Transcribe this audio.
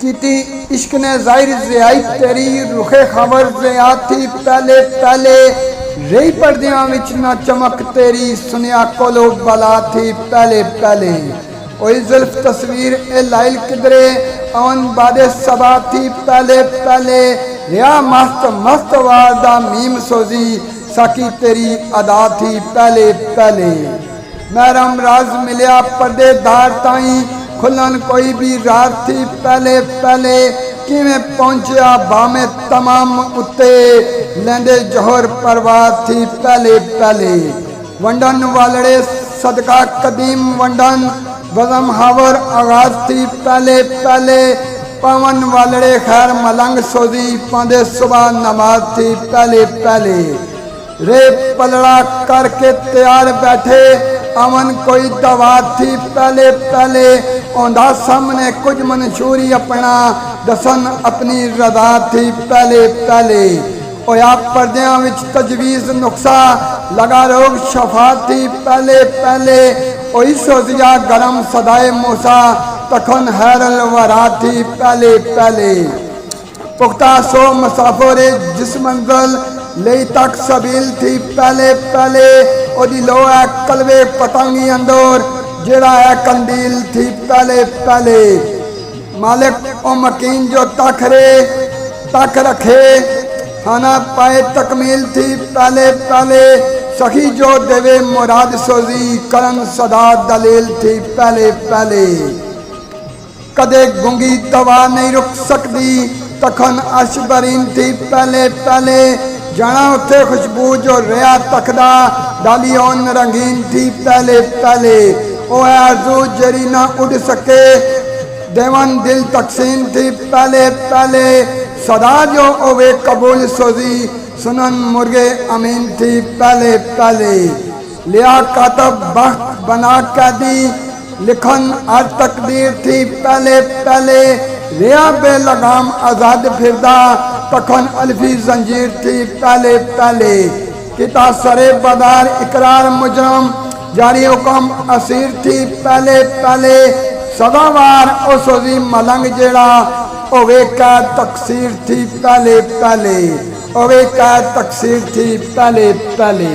कीती इश्क ने जाहिर ज़ियाई तेरी रुखे खबर ज़िया थी पहले पहले रही पर्दियां विच ना चमक तेरी सुनिया कोलो बला थी पहले पहले ओई जुल्फ तस्वीर ए लाइल किधरे अवन बादे सबा थी पहले पहले रिया मस्त मस्त वादा मीम सोजी साकी तेरी अदा थी पहले पहले महरम राज मिलिया पर्देदार ताई खुलन कोई भी रात थी पहले पहले किवें पहुंचा बामे तमाम उत्ते लेंदे जोहर परवाह थी पहले पहले वंडन वालड़े सदका कदीम वंडन बजम हावर आगाज थी पहले पहले पवन वालड़े खैर मलंग सोजी पांदे सुबह नमाज थी पहले पहले रे पलड़ा करके तैयार बैठे अमन कोई दवा थी पहले पहले औंधा सामने कुछ मंशूरी अपना दसन अपनी रजा थी पहले पहले ओया पर्दियां विच तजवीज़ नुक्सा लगा रोग शफा थी पहले पहले ओई सोजिया गरम सदाए मूसा तखन हैरल वरा थी पहले पहले पुख्ता सो मुसाफिर जिस मंजिल ले तक सबील थी पहले पहले ओदी लो है कलवे पतंगी अंदर जेड़ा है कंदील थी पहले पहले मालिक ओ मकीन जो तक रखे खाना पाए तकमील थी पहले पहले सखी जो देवे मुराद सोजी करन सदा दलील थी पहले पहले कदे गुंगी दवा नहीं रुक सकती तखन अशबरीन थी पहले पहले जाना उत्थे खुशबू जो रिया तकदा डालियोन रंगीन थी पहले पहले ओ आरज़ू जरी ना उड़ सके देवन दिल तकसीम थी पहले पहले सदा जो ओवे कबूल सोजी सुनन मुर्गे अमीन थी पहले पहले लिया कातब बख्त बना कैदी लिखन हर तकदीर थी पहले पहले रिया बेलगाम आजाद फिरदा तखन अल्फी जंजीर थी पहले पहले किता सरे बदार इकरार मुजरम जारी हुक्म असीर थी पहले पहले सदावार ओ सोजी मलंग जेड़ा ओवे का तकसीर थी पहले पहले ओवे का तकसीर थी पहले पहले।